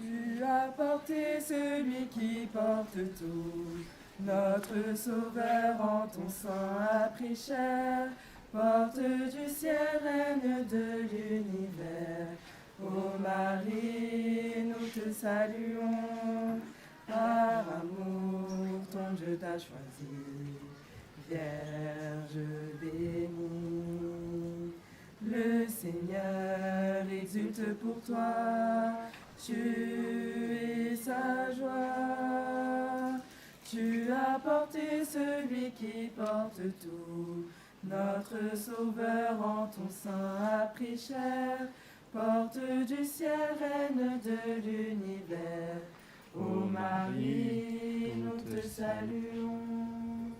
Tu as porté celui qui porte tout, notre Sauveur en ton sang a pris chair, porte du ciel, reine de l'univers. Ô Marie, nous te saluons, par amour ton Dieu t'a choisi, Vierge bénie. Le Seigneur exulte pour toi, tu es sa joie. Tu as porté celui qui porte tout, notre Sauveur en ton sein a pris chair, porte du ciel, reine de l'univers. Ô Marie, nous te saluons.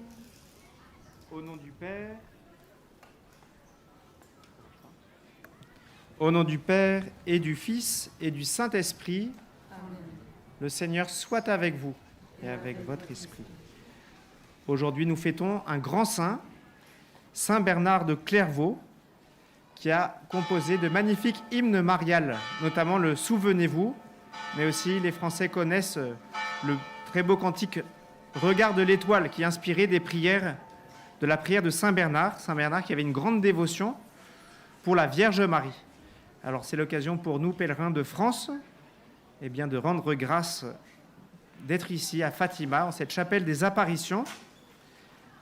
Au nom du Père, au nom du Père et du Fils et du Saint-Esprit, Amen. Le Seigneur soit avec vous et avec votre esprit. Aujourd'hui, nous fêtons un grand saint, Saint Bernard de Clairvaux, qui a composé de magnifiques hymnes mariales, notamment le Souvenez-vous, mais aussi les Français connaissent le très beau cantique Regarde l'étoile, qui inspirait de la prière de Saint Bernard qui avait une grande dévotion pour la Vierge Marie. Alors c'est l'occasion pour nous, pèlerins de France, de rendre grâce d'être ici à Fatima, en cette chapelle des apparitions,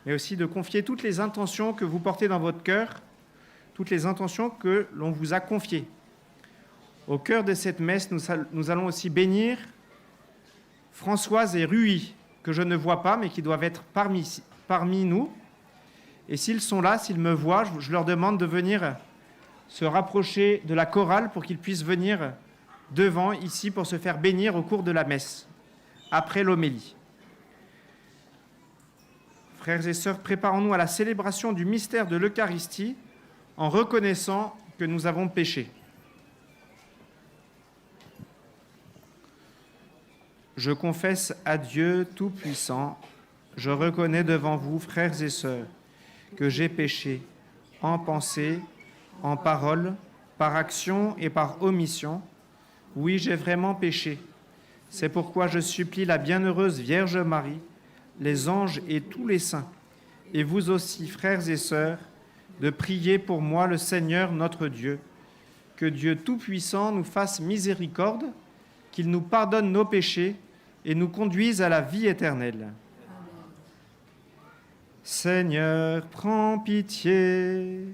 mais aussi de confier toutes les intentions que vous portez dans votre cœur, toutes les intentions que l'on vous a confiées. Au cœur de cette messe, nous allons aussi bénir Françoise et Rui, que je ne vois pas, mais qui doivent être parmi nous. Et s'ils sont là, s'ils me voient, je leur demande de venir se rapprocher de la chorale pour qu'ils puissent venir devant, ici, pour se faire bénir au cours de la messe, après l'homélie. Frères et sœurs, préparons-nous à la célébration du mystère de l'Eucharistie en reconnaissant que nous avons péché. Je confesse à Dieu Tout-Puissant, je reconnais devant vous, frères et sœurs, que j'ai péché en pensée, en parole, par action et par omission. Oui, j'ai vraiment péché. C'est pourquoi je supplie la bienheureuse Vierge Marie, les anges et tous les saints, et vous aussi, frères et sœurs, de prier pour moi le Seigneur notre Dieu, que Dieu Tout-Puissant nous fasse miséricorde, qu'il nous pardonne nos péchés et nous conduise à la vie éternelle. Amen. Seigneur, prends pitié.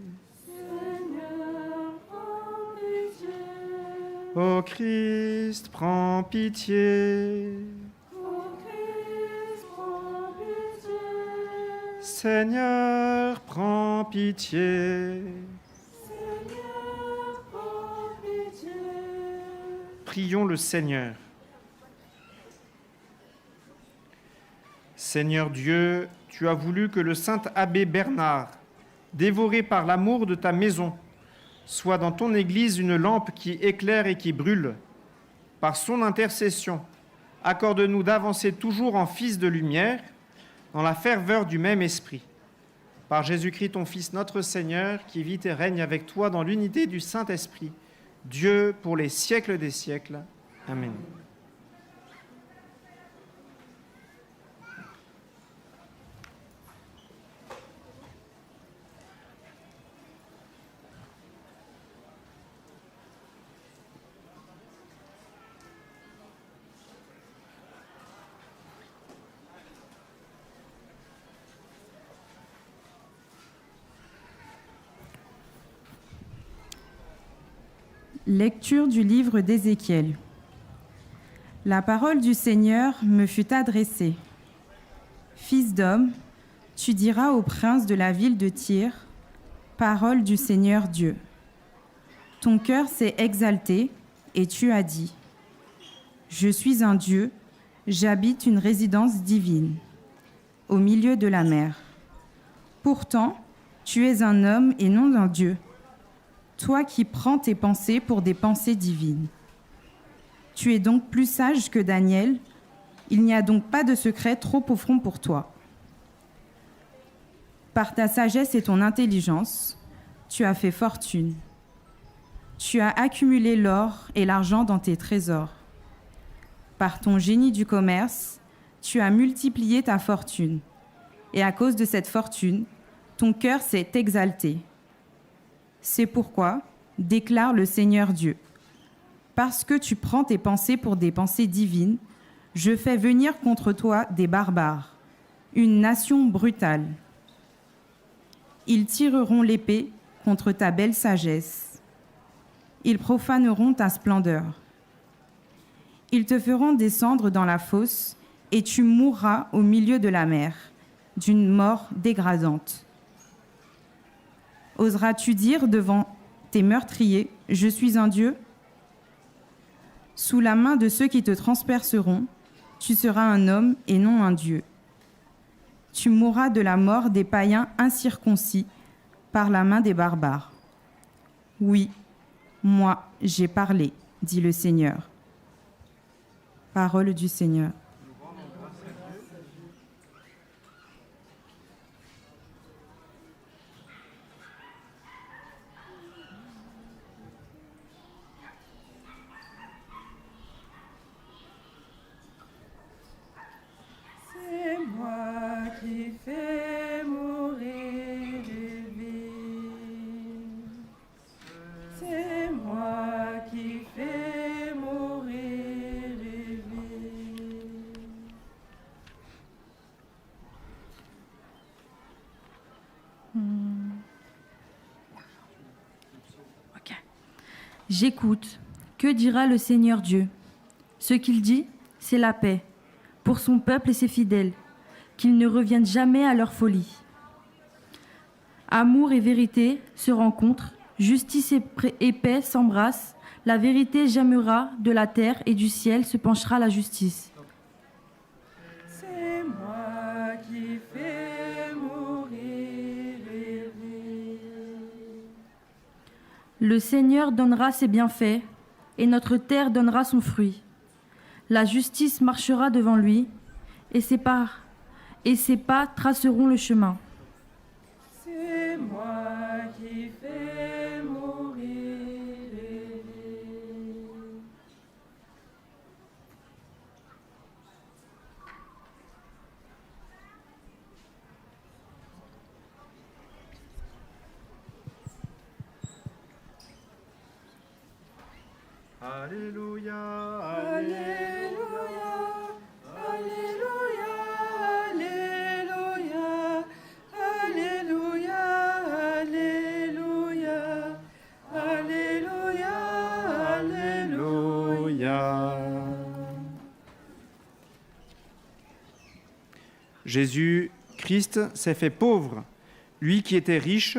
Ô Christ, prends pitié. Ô Christ, prends pitié. Seigneur, prends pitié. Seigneur, prends pitié. Prions le Seigneur. Seigneur Dieu, tu as voulu que le saint abbé Bernard, dévoré par l'amour de ta maison, soit dans ton Église une lampe qui éclaire et qui brûle. Par son intercession, accorde-nous d'avancer toujours en fils de lumière, dans la ferveur du même esprit. Par Jésus-Christ, ton Fils, notre Seigneur, qui vit et règne avec toi dans l'unité du Saint-Esprit, Dieu pour les siècles des siècles. Amen. Lecture du livre d'Ézéchiel. La parole du Seigneur me fut adressée. Fils d'homme, tu diras au prince de la ville de Tyr, parole du Seigneur Dieu. Ton cœur s'est exalté et tu as dit, je suis un Dieu, j'habite une résidence divine, au milieu de la mer. Pourtant, tu es un homme et non un Dieu. Toi qui prends tes pensées pour des pensées divines. Tu es donc plus sage que Daniel, il n'y a donc pas de secret trop profond pour toi. Par ta sagesse et ton intelligence, tu as fait fortune. Tu as accumulé l'or et l'argent dans tes trésors. Par ton génie du commerce, tu as multiplié ta fortune. Et à cause de cette fortune, ton cœur s'est exalté. C'est pourquoi, déclare le Seigneur Dieu, parce que tu prends tes pensées pour des pensées divines, je fais venir contre toi des barbares, une nation brutale. Ils tireront l'épée contre ta belle sagesse. Ils profaneront ta splendeur. Ils te feront descendre dans la fosse, et tu mourras au milieu de la mer, d'une mort dégradante. Oseras-tu dire devant tes meurtriers, « Je suis un Dieu » ? Sous la main de ceux qui te transperceront, tu seras un homme et non un Dieu. Tu mourras de la mort des païens incirconcis par la main des barbares. Oui, moi, j'ai parlé, dit le Seigneur. Parole du Seigneur. C'est moi qui fais mourir les vies. C'est moi qui fais mourir les vies. J'écoute. Que dira le Seigneur Dieu ? Ce qu'il dit, c'est la paix pour son peuple et ses fidèles, qu'ils ne reviennent jamais à leur folie. Amour et vérité se rencontrent, justice et paix s'embrassent, la vérité gémira de la terre et du ciel se penchera la justice. C'est moi qui fais mourir les vies. Le Seigneur donnera ses bienfaits, et notre terre donnera son fruit. La justice marchera devant lui, et ses pas traceront le chemin. C'est moi qui fais mourir les vies. Alléluia, Alléluia, Alléluia, Alléluia, Alléluia, Alléluia, Alléluia, Alléluia. Jésus-Christ s'est fait pauvre, lui qui était riche,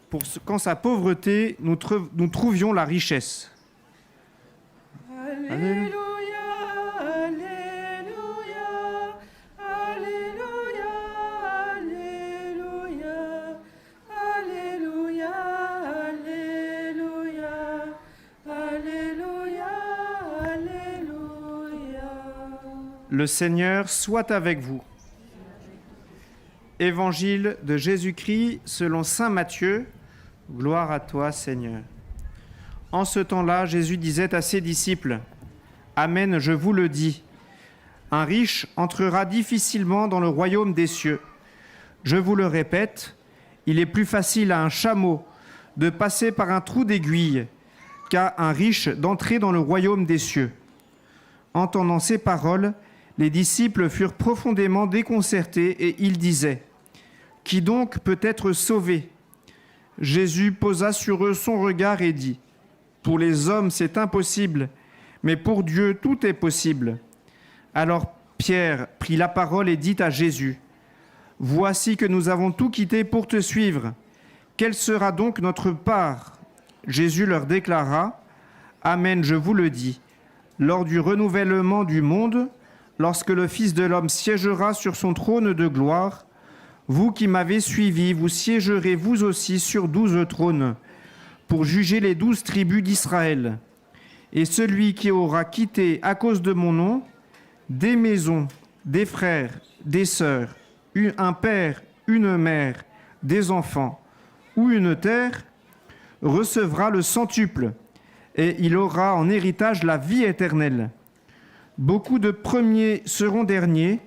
pour qu'en sa pauvreté, nous trouvions la richesse. Alléluia, Alléluia, Alléluia, Alléluia, Alléluia, Alléluia, Alléluia. Le Seigneur soit avec vous. Évangile de Jésus-Christ selon saint Matthieu. Gloire à toi, Seigneur. En ce temps-là, Jésus disait à ses disciples, « Amen, je vous le dis, un riche entrera difficilement dans le royaume des cieux. Je vous le répète, il est plus facile à un chameau de passer par un trou d'aiguille qu'à un riche d'entrer dans le royaume des cieux. » Entendant ces paroles, les disciples furent profondément déconcertés et ils disaient, « Qui donc peut être sauvé ?» Jésus posa sur eux son regard et dit, « Pour les hommes, c'est impossible, mais pour Dieu, tout est possible. » Alors Pierre prit la parole et dit à Jésus, « Voici que nous avons tout quitté pour te suivre. Quelle sera donc notre part ?» Jésus leur déclara, « Amen, je vous le dis, lors du renouvellement du monde, lorsque le Fils de l'homme siégera sur son trône de gloire, vous qui m'avez suivi, vous siégerez vous aussi sur 12 trônes, pour juger les 12 tribus d'Israël. Et celui qui aura quitté à cause de mon nom des maisons, des frères, des sœurs, un père, une mère, des enfants ou une terre, recevra le centuple, et il aura en héritage la vie éternelle. Beaucoup de premiers seront derniers,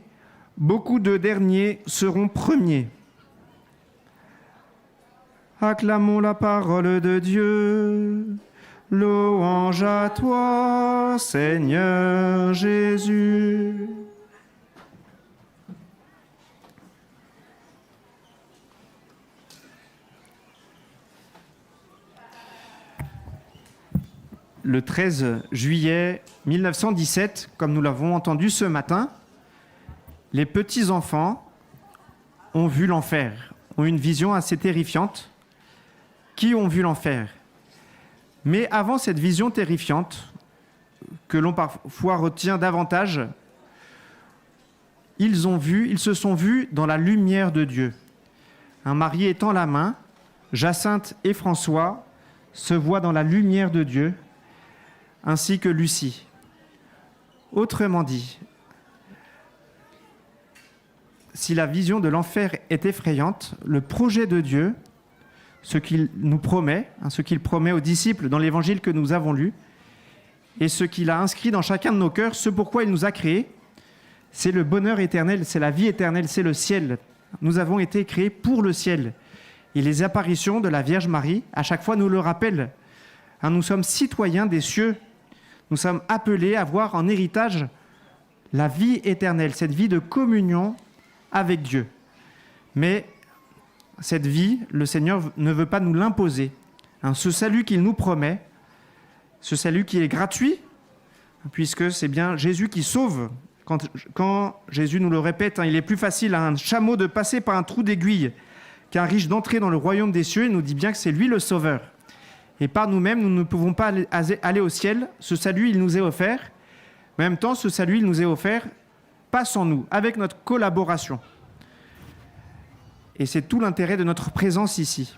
beaucoup de derniers seront premiers. Acclamons la parole de Dieu. Louange à toi, Seigneur Jésus. Le 13 juillet 1917, comme nous l'avons entendu ce matin, les petits-enfants ont vu l'enfer, ont une vision assez terrifiante. Qui ont vu l'enfer? Mais avant cette vision terrifiante, que l'on parfois retient davantage, ils se sont vus dans la lumière de Dieu. Un mari étend la main, Jacinthe et François se voient dans la lumière de Dieu, ainsi que Lucie. Autrement dit, si la vision de l'enfer est effrayante, le projet de Dieu, ce qu'il nous promet, ce qu'il promet aux disciples dans l'évangile que nous avons lu, et ce qu'il a inscrit dans chacun de nos cœurs, ce pourquoi il nous a créés, c'est le bonheur éternel, c'est la vie éternelle, c'est le ciel. Nous avons été créés pour le ciel. Et les apparitions de la Vierge Marie, à chaque fois, nous le rappellent. Nous sommes citoyens des cieux. Nous sommes appelés à voir en héritage la vie éternelle, cette vie de communion avec Dieu. Mais cette vie, le Seigneur ne veut pas nous l'imposer. Ce salut qu'il nous promet, ce salut qui est gratuit, puisque c'est bien Jésus qui sauve. Quand Jésus nous le répète, il est plus facile à un chameau de passer par un trou d'aiguille qu'un riche d'entrer dans le royaume des cieux. Il nous dit bien que c'est lui le sauveur. Et par nous-mêmes, nous ne pouvons pas aller au ciel. Ce salut, il nous est offert. En même temps, ce salut, il nous est offert, pas sans nous, avec notre collaboration. Et c'est tout l'intérêt de notre présence ici.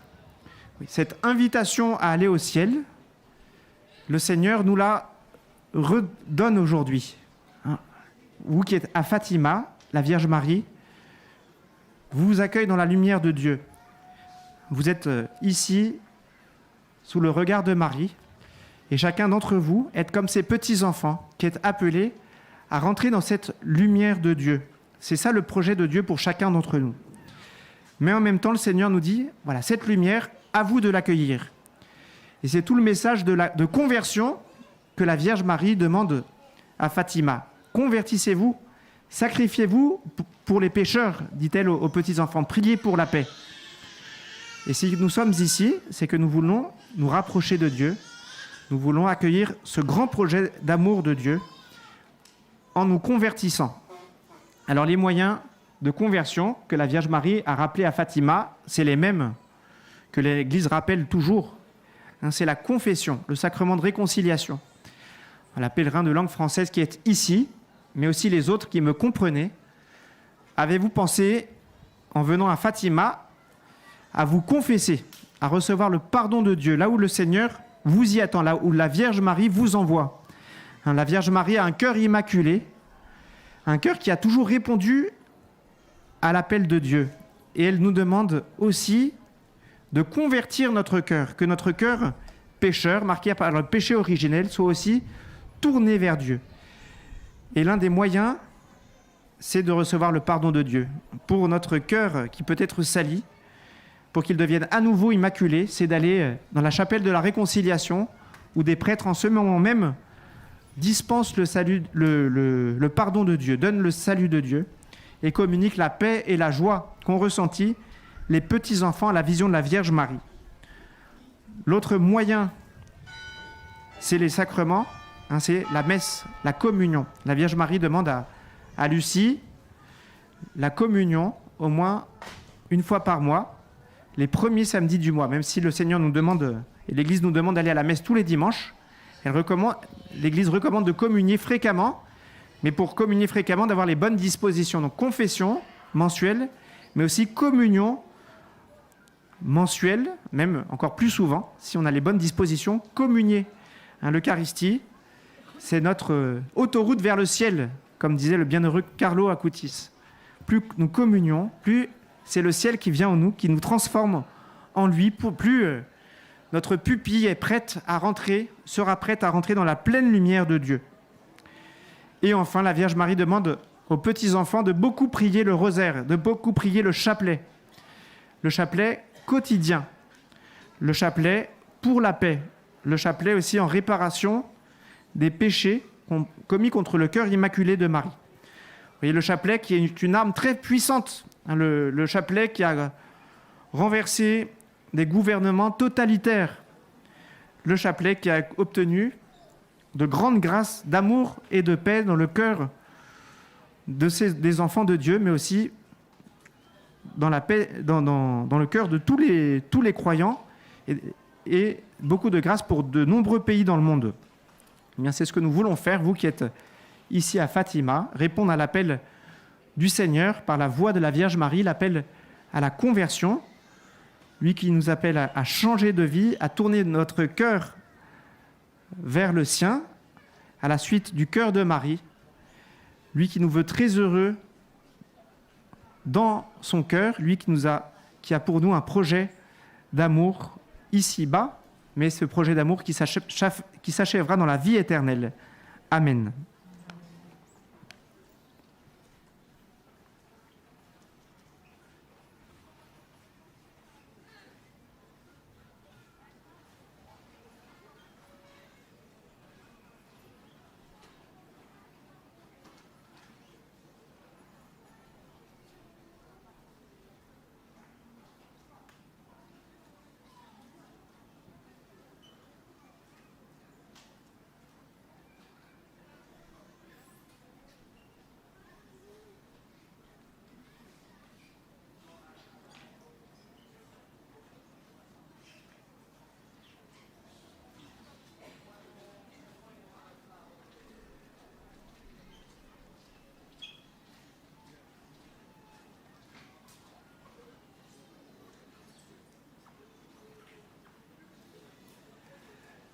Cette invitation à aller au ciel, le Seigneur nous la redonne aujourd'hui. Vous qui êtes à Fatima, la Vierge Marie, vous accueille dans la lumière de Dieu. Vous êtes ici, sous le regard de Marie, et chacun d'entre vous est comme ces petits-enfants qui est appelés à rentrer dans cette lumière de Dieu. C'est ça le projet de Dieu pour chacun d'entre nous. Mais en même temps, le Seigneur nous dit, voilà, cette lumière, à vous de l'accueillir. Et c'est tout le message de conversion que la Vierge Marie demande à Fatima. Convertissez-vous, sacrifiez-vous pour les pécheurs, dit-elle aux petits-enfants. Priez pour la paix. Et si nous sommes ici, c'est que nous voulons nous rapprocher de Dieu. Nous voulons accueillir ce grand projet d'amour de Dieu en nous convertissant. Alors les moyens de conversion que la Vierge Marie a rappelés à Fatima, c'est les mêmes que l'Église rappelle toujours. C'est la confession, le sacrement de réconciliation. La pèlerin de langue française qui est ici, mais aussi les autres qui me comprenaient, avez-vous pensé, en venant à Fatima, à vous confesser, à recevoir le pardon de Dieu, là où le Seigneur vous y attend, là où la Vierge Marie vous envoie. La Vierge Marie a un cœur immaculé, un cœur qui a toujours répondu à l'appel de Dieu. Et elle nous demande aussi de convertir notre cœur, que notre cœur pécheur, marqué par le péché originel, soit aussi tourné vers Dieu. Et l'un des moyens, c'est de recevoir le pardon de Dieu. Pour notre cœur qui peut être sali, pour qu'il devienne à nouveau immaculé, c'est d'aller dans la chapelle de la réconciliation, où des prêtres, en ce moment même, dispensent le pardon de Dieu, donnent le salut de Dieu, et communiquent la paix et la joie qu'ont ressentis les petits-enfants à la vision de la Vierge Marie. L'autre moyen, c'est les sacrements, c'est la messe, la communion. La Vierge Marie demande à Lucie la communion au moins une fois par mois, les premiers samedis du mois, même si le Seigneur nous demande, et l'Église nous demande d'aller à la messe tous les dimanches, l'Église recommande de communier fréquemment, mais pour communier fréquemment, d'avoir les bonnes dispositions. Donc confession mensuelle, mais aussi communion mensuelle, même encore plus souvent, si on a les bonnes dispositions, communier. L'Eucharistie, c'est notre autoroute vers le ciel, comme disait le bienheureux Carlo Acutis. Plus nous communions, plus c'est le ciel qui vient en nous, qui nous transforme en lui, plus notre pupille est prête à rentrer, sera prête à rentrer dans la pleine lumière de Dieu. Et enfin, la Vierge Marie demande aux petits-enfants de beaucoup prier le rosaire, de beaucoup prier le chapelet quotidien, le chapelet pour la paix, le chapelet aussi en réparation des péchés commis contre le cœur immaculé de Marie. Vous voyez, le chapelet qui est une arme très puissante, hein, le chapelet qui a renversé des gouvernements totalitaires, le chapelet qui a obtenu de grandes grâces d'amour et de paix dans le cœur des enfants de Dieu, mais aussi dans la paix, dans le cœur de tous les croyants, et beaucoup de grâce pour de nombreux pays dans le monde. Eh bien, c'est ce que nous voulons faire, vous qui êtes ici à Fatima, répondre à l'appel du Seigneur par la voix de la Vierge Marie, l'appel à la conversion, lui qui nous appelle à changer de vie, à tourner notre cœur vers le sien, à la suite du cœur de Marie, lui qui nous veut très heureux dans son cœur, lui qui a pour nous un projet d'amour ici-bas, mais ce projet d'amour qui s'achèvera dans la vie éternelle. Amen.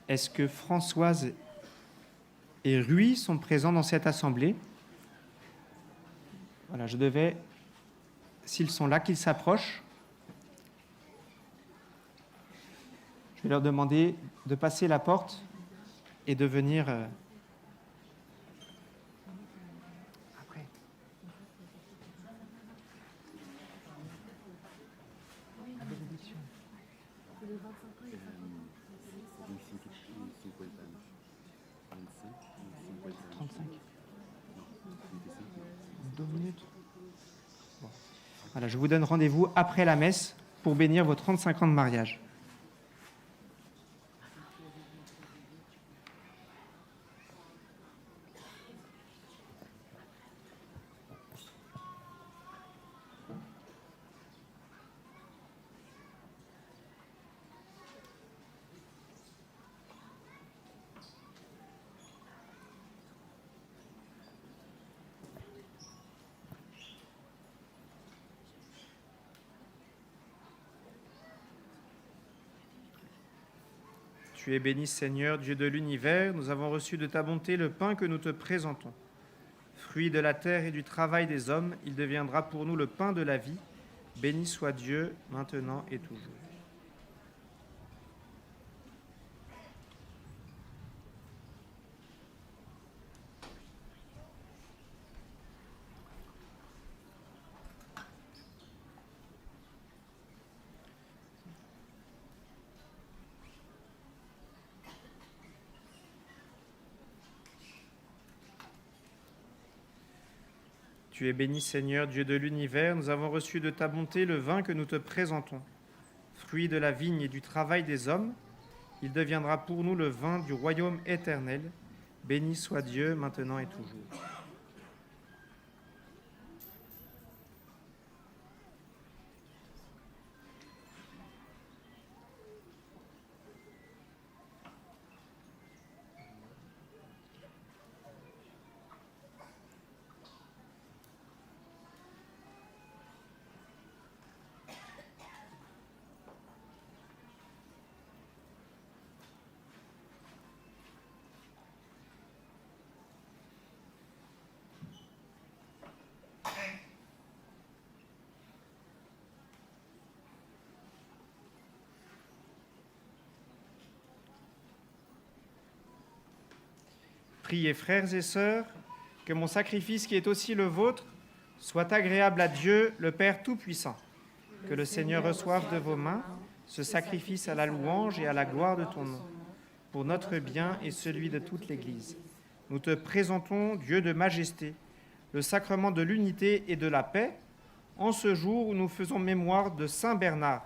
Est-ce que Françoise et Rui sont présents dans cette assemblée? Voilà, je devais, s'ils sont là, qu'ils s'approchent. Je vais leur demander de passer la porte et de venir après. Bon. Voilà, je vous donne rendez-vous après la messe pour bénir vos 35 ans de mariage. Tu es béni, Seigneur, Dieu de l'univers. Nous avons reçu de ta bonté le pain que nous te présentons. Fruit de la terre et du travail des hommes, il deviendra pour nous le pain de la vie. Béni soit Dieu, maintenant et toujours. Tu es béni, Seigneur, Dieu de l'univers. Nous avons reçu de ta bonté le vin que nous te présentons. Fruit de la vigne et du travail des hommes, il deviendra pour nous le vin du royaume éternel. Béni soit Dieu, maintenant et toujours. Priez, frères et sœurs, que mon sacrifice qui est aussi le vôtre soit agréable à Dieu, le Père Tout-Puissant. Que le Seigneur reçoive de vos mains ce sacrifice à la louange et à la gloire de ton nom, pour notre bien et celui de toute l'Église. Nous te présentons, Dieu de majesté, le sacrement de l'unité et de la paix, en ce jour où nous faisons mémoire de Saint Bernard,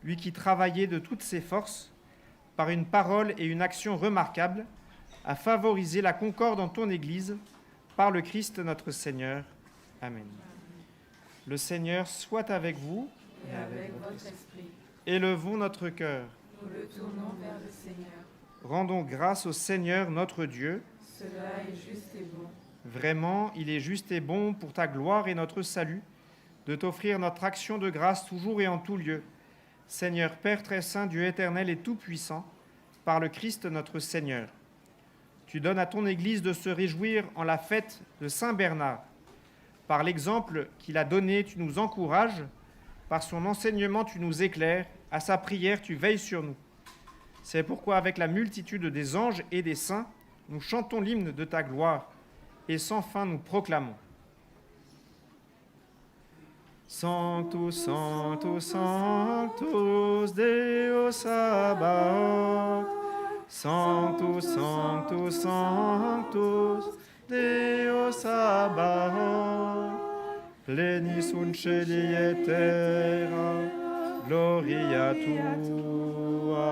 lui qui travaillait de toutes ses forces, par une parole et une action remarquables, à favoriser la concorde en ton Église, par le Christ notre Seigneur. Amen. Le Seigneur soit avec vous Et avec votre esprit, Élevons notre cœur. nous le tournons vers le Seigneur. Rendons grâce au Seigneur notre Dieu. Cela est juste et bon. Vraiment, il est juste et bon pour ta gloire et notre salut de t'offrir notre action de grâce toujours et en tout lieu. Seigneur Père très saint, Dieu éternel et tout-puissant, par le Christ notre Seigneur. Tu donnes à ton Église de se réjouir en la fête de Saint Bernard. Par l'exemple qu'il a donné, tu nous encourages. Par son enseignement, tu nous éclaires. À sa prière, tu veilles sur nous. C'est pourquoi, avec la multitude des anges et des saints, nous chantons l'hymne de ta gloire et sans fin nous proclamons. Sanctus, Sanctus, Sanctus, Deus Sabaoth. Sanctus, Sanctus, Sanctus, Deus Sabaoth. Plenis sunt celi et terra, gloria tua.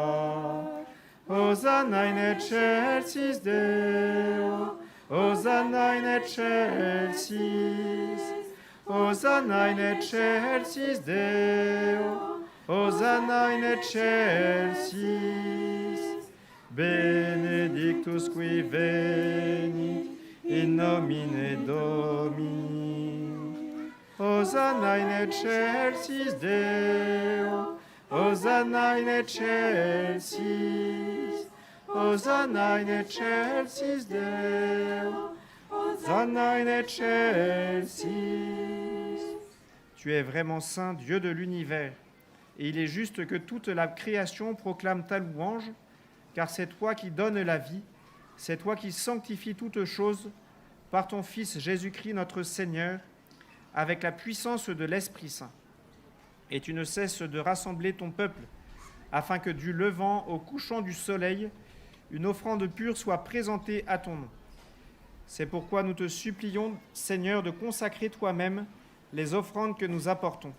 Hosanna in excelsis Deo, Hosanna in excelsis, Hosanna in excelsis Deo, Hosanna in excelsis. Benedictus qui venit in nomine Domini. Hosanna in excelsis Deo, Hosanna in excelsis, Hosanna in excelsis Deo, Hosanna in excelsis. Tu es vraiment saint, Dieu de l'univers, et il est juste que toute la création proclame ta louange, car c'est toi qui donnes la vie, c'est toi qui sanctifies toutes choses par ton Fils Jésus-Christ notre Seigneur, avec la puissance de l'Esprit Saint. Et tu ne cesses de rassembler ton peuple, afin que du levant au couchant du soleil, une offrande pure soit présentée à ton nom. C'est pourquoi nous te supplions, Seigneur, de consacrer toi-même les offrandes que nous apportons.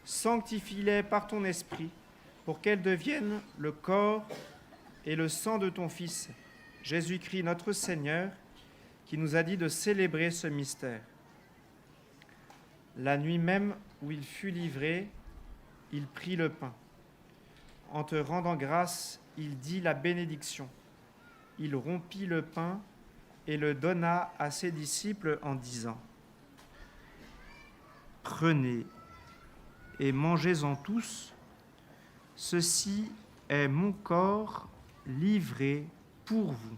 Sanctifie-les par ton esprit, pour qu'elles deviennent le corps et le sang de ton Fils, Jésus-Christ notre Seigneur, qui nous a dit de célébrer ce mystère. La nuit même où il fut livré, il prit le pain. En te rendant grâce, il dit la bénédiction. Il rompit le pain et le donna à ses disciples en disant : « Prenez et mangez-en tous, ceci est mon corps livré pour vous. »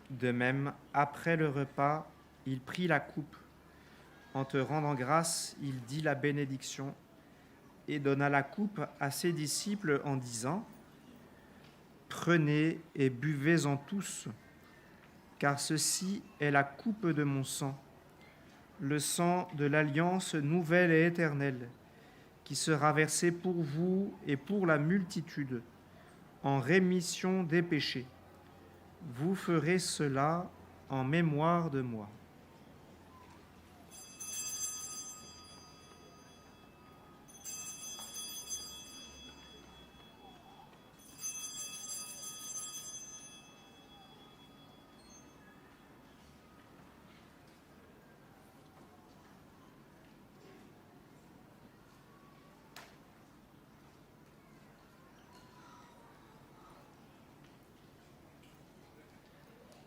De même, après le repas, il prit la coupe. En te rendant grâce, il dit la bénédiction et donna la coupe à ses disciples en disant : « Prenez et buvez-en tous, car ceci est la coupe de mon sang, le sang de l'alliance nouvelle et éternelle, qui sera versé pour vous et pour la multitude, en rémission des péchés. Vous ferez cela en mémoire de moi. »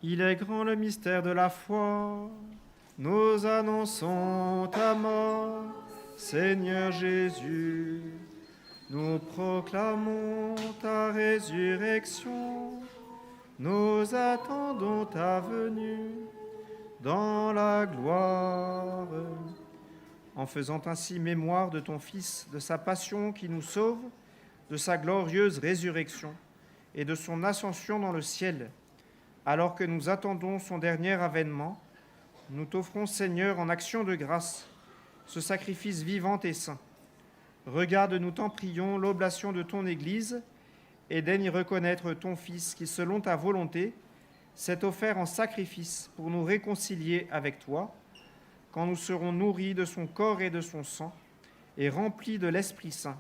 Il est grand le mystère de la foi. Nous annonçons ta mort, Seigneur Jésus. Nous proclamons ta résurrection. Nous attendons ta venue dans la gloire. En faisant ainsi mémoire de ton Fils, de sa passion qui nous sauve, de sa glorieuse résurrection et de son ascension dans le ciel, alors que nous attendons son dernier avènement, nous t'offrons, Seigneur, en action de grâce, ce sacrifice vivant et saint. Regarde, nous t'en prions, l'oblation de ton Église, et daigne reconnaître ton Fils qui, selon ta volonté, s'est offert en sacrifice pour nous réconcilier avec toi, quand nous serons nourris de son corps et de son sang, et remplis de l'Esprit Saint.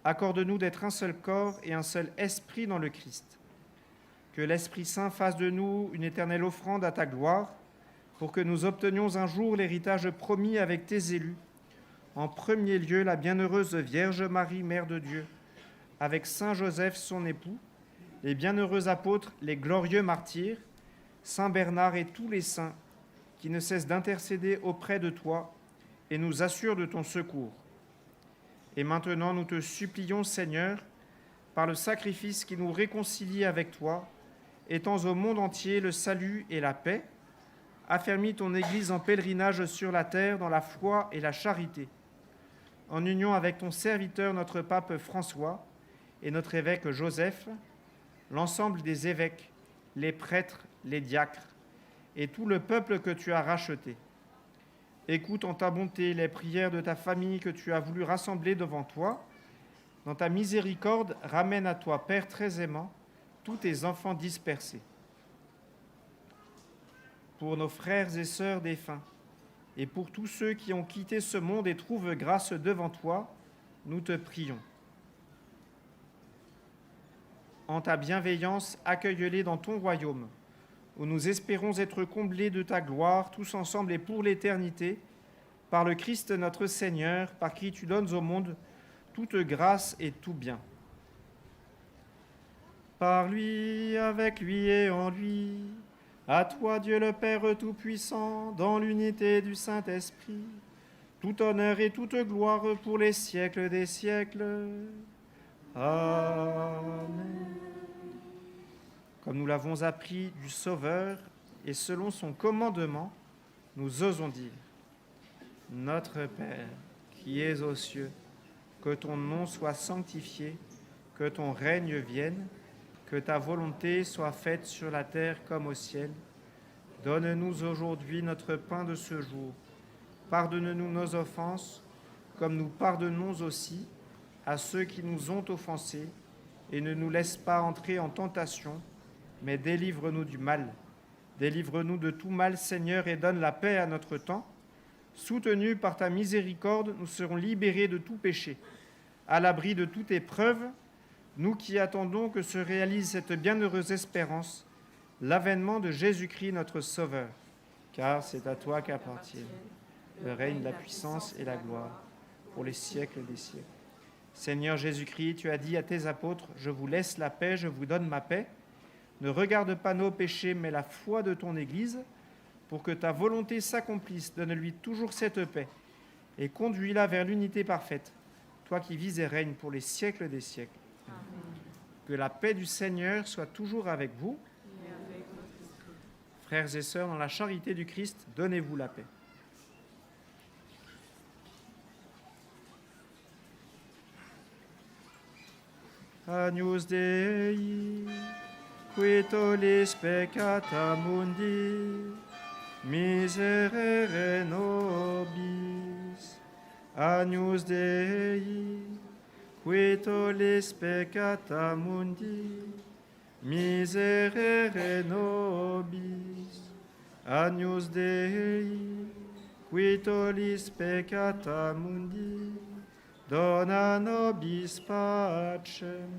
Accorde-nous d'être un seul corps et un seul esprit dans le Christ. Que l'Esprit Saint fasse de nous une éternelle offrande à ta gloire, pour que nous obtenions un jour l'héritage promis avec tes élus. En premier lieu, la bienheureuse Vierge Marie, Mère de Dieu, avec Saint Joseph, son époux, les bienheureux apôtres, les glorieux martyrs, Saint Bernard et tous les saints, qui ne cessent d'intercéder auprès de toi et nous assurent de ton secours. Et maintenant, nous te supplions, Seigneur, par le sacrifice qui nous réconcilie avec toi, étends au monde entier le salut et la paix, affermis ton Église en pèlerinage sur la terre dans la foi et la charité, en union avec ton serviteur, notre pape François, et notre évêque Joseph, l'ensemble des évêques, les prêtres, les diacres, et tout le peuple que tu as racheté. Écoute en ta bonté les prières de ta famille que tu as voulu rassembler devant toi. Dans ta miséricorde, ramène à toi, Père très aimant, tous tes enfants dispersés. Pour nos frères et sœurs défunts, et pour tous ceux qui ont quitté ce monde et trouvent grâce devant toi, nous te prions. En ta bienveillance, accueille-les dans ton royaume, où nous espérons être comblés de ta gloire, tous ensemble et pour l'éternité, par le Christ notre Seigneur, par qui tu donnes au monde toute grâce et tout bien. Par lui, avec lui et en lui, à toi, Dieu le Père Tout-Puissant, dans l'unité du Saint-Esprit, tout honneur et toute gloire pour les siècles des siècles. Amen. Comme nous l'avons appris du Sauveur et selon son commandement, nous osons dire: Notre Père, qui es aux cieux, que ton nom soit sanctifié, que ton règne vienne, que ta volonté soit faite sur la terre comme au ciel. Donne-nous aujourd'hui notre pain de ce jour. Pardonne-nous nos offenses, comme nous pardonnons aussi à ceux qui nous ont offensés, et ne nous laisse pas entrer en tentation, mais délivre-nous du mal. Délivre-nous de tout mal, Seigneur, et donne la paix à notre temps. Soutenus par ta miséricorde, nous serons libérés de tout péché, à l'abri de toute épreuve, nous qui attendons que se réalise cette bienheureuse espérance, l'avènement de Jésus-Christ notre Sauveur. Car c'est à toi qu'appartiennent le règne, la puissance et la gloire, pour les siècles des siècles. Seigneur Jésus-Christ, tu as dit à tes apôtres: « Je vous laisse la paix, je vous donne ma paix. Ne regarde pas nos péchés, mais la foi de ton Église, pour que ta volonté s'accomplisse. Donne-lui toujours cette paix, et conduis-la vers l'unité parfaite, toi qui vis et règnes pour les siècles des siècles. » Que la paix du Seigneur soit toujours avec vous. Frères et sœurs, dans la charité du Christ, donnez-vous la paix. Agnus Dei, qui tollis peccata mundi, miserere nobis. Agnus Dei, qui tollis peccata mundi, miserere nobis. Agnus Dei, qui tollis peccata mundi, dona nobis pacem.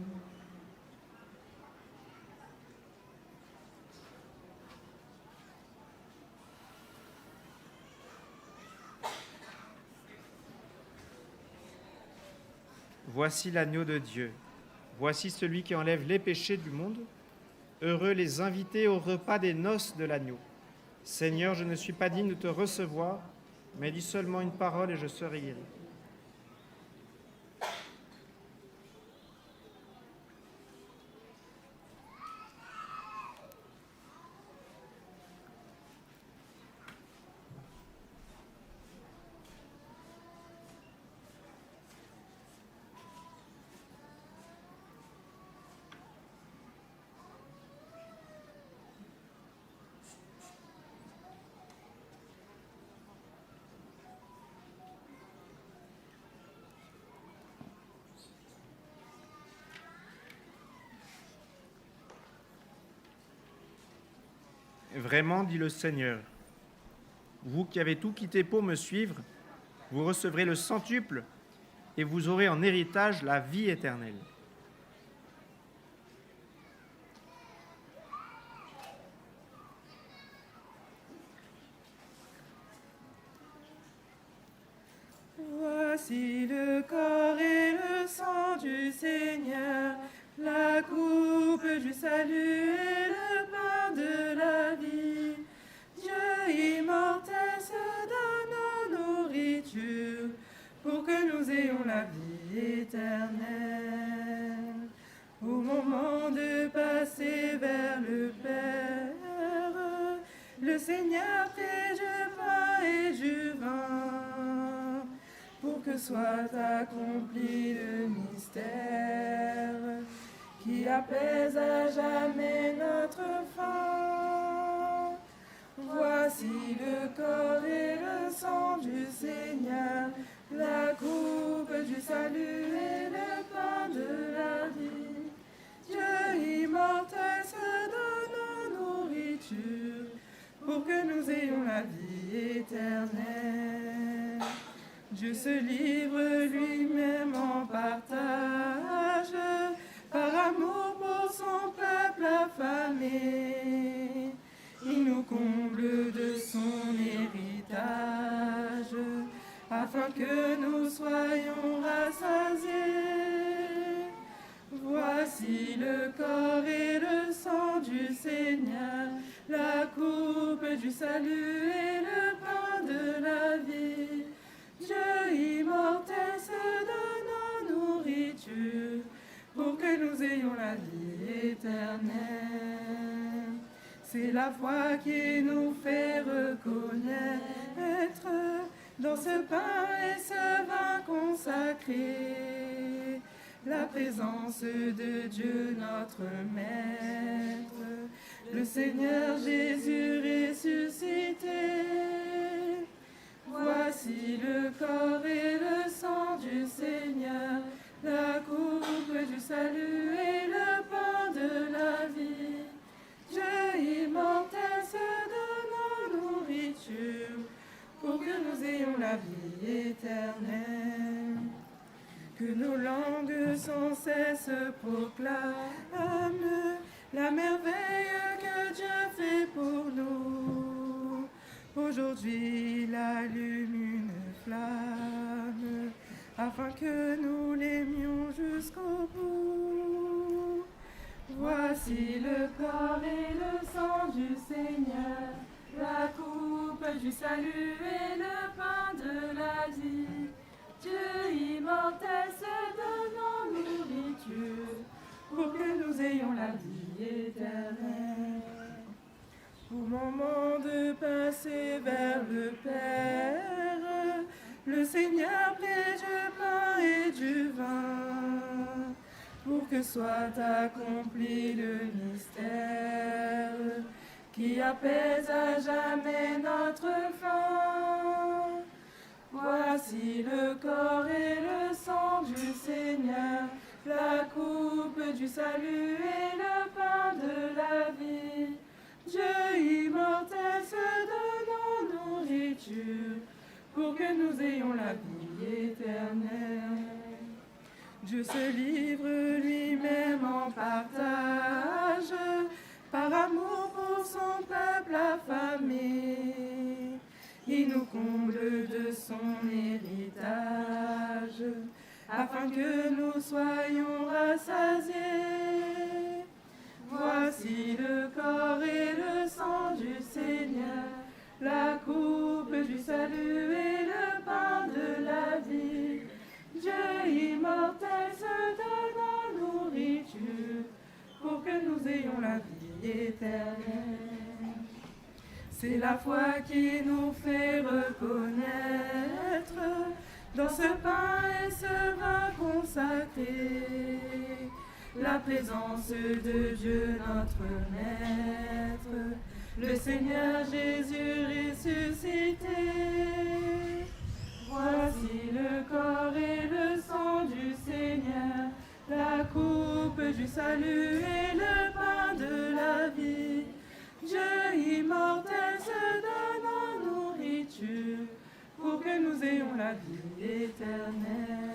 Voici l'agneau de Dieu. Voici celui qui enlève les péchés du monde. Heureux les invités au repas des noces de l'agneau. Seigneur, je ne suis pas digne de te recevoir, mais dis seulement une parole et je serai guéri. Vraiment, dit le Seigneur, vous qui avez tout quitté pour me suivre, vous recevrez le centuple et vous aurez en héritage la vie éternelle. Voici le corps et le sang du Seigneur, la coupe du salut et le pain de la vie. Dieu immortel se donne en nourriture pour que nous ayons la vie éternelle. Au moment de passer vers le Père, le Seigneur prit du pain et du vin pour que soit accompli le mystère qui apaise à jamais notre faim. Voici le corps et le sang du Seigneur, la coupe du salut et le pain de la vie. Dieu immortel se donne en nourriture pour que nous ayons la vie éternelle. Dieu se livre lui-même en partage, par amour pour son peuple affamé. Il nous comble de son héritage, afin que nous soyons rassasiés. Voici le corps et le sang du Seigneur, la coupe du salut et le pain de la vie. Dieu immortel se donne en nourriture pour que nous ayons la vie éternelle. C'est la foi qui nous fait reconnaître dans ce pain et ce vin consacré la présence de Dieu notre Maître, le Seigneur Jésus ressuscité. Voici le corps et le sang du Seigneur, la coupe du salut et le pain de la vie. Dieu immortel se donne en nourriture pour que nous ayons la vie éternelle. Que nos langues sans cesse proclament la merveille que Dieu fait pour nous. Aujourd'hui, il allume une flamme, afin que nous l'aimions jusqu'au bout. Voici le corps et le sang du Seigneur, la coupe du salut et le pain de la vie. Dieu immortel se donne en nourriture, pour que nous ayons la vie éternelle. Au moment de passer vers le Père, le Seigneur prit du pain et du vin, pour que soit accompli le mystère qui apaise à jamais notre faim. Voici le corps et le sang du Seigneur, la coupe du salut et le pain de la vie. Dieu immortel se donne en nourriture pour que nous ayons la vie éternelle. Dieu se livre lui-même en partage, par amour pour son peuple affamé. Il nous comble de son héritage, afin que nous soyons rassasiés. Voici éternelle. C'est la foi qui nous fait reconnaître dans ce pain et ce vin consacré la présence de Dieu notre Maître, le Seigneur Jésus ressuscité. Voici le corps et le sang du Seigneur, la coupe du salut et le pain de la vie. Dieu immortel se donne en nourriture pour que nous ayons la vie éternelle.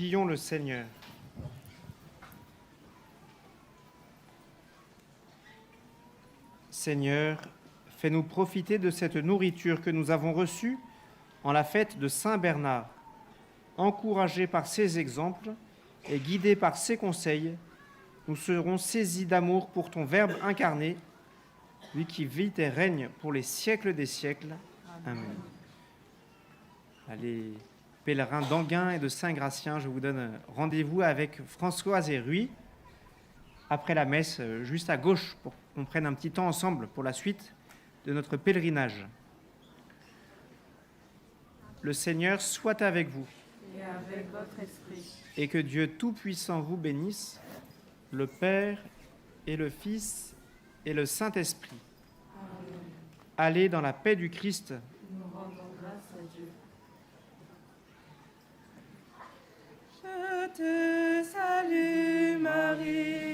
Prions le Seigneur. Seigneur, fais-nous profiter de cette nourriture que nous avons reçue en la fête de Saint Bernard. Encouragés par ses exemples et guidés par ses conseils, nous serons saisis d'amour pour ton Verbe incarné, lui qui vit et règne pour les siècles des siècles. Amen. Les pèlerins d'Anguin et de Saint-Gratien, je vous donne rendez-vous avec Françoise et Rui après la messe, juste à gauche, pour qu'on prenne un petit temps ensemble pour la suite de notre pèlerinage. Le Seigneur soit avec vous. Et avec votre esprit. Et que Dieu Tout-Puissant vous bénisse, le Père et le Fils et le Saint-Esprit. Amen. Allez dans la paix du Christ. Nous rendons grâce à Dieu. Je te salue Marie,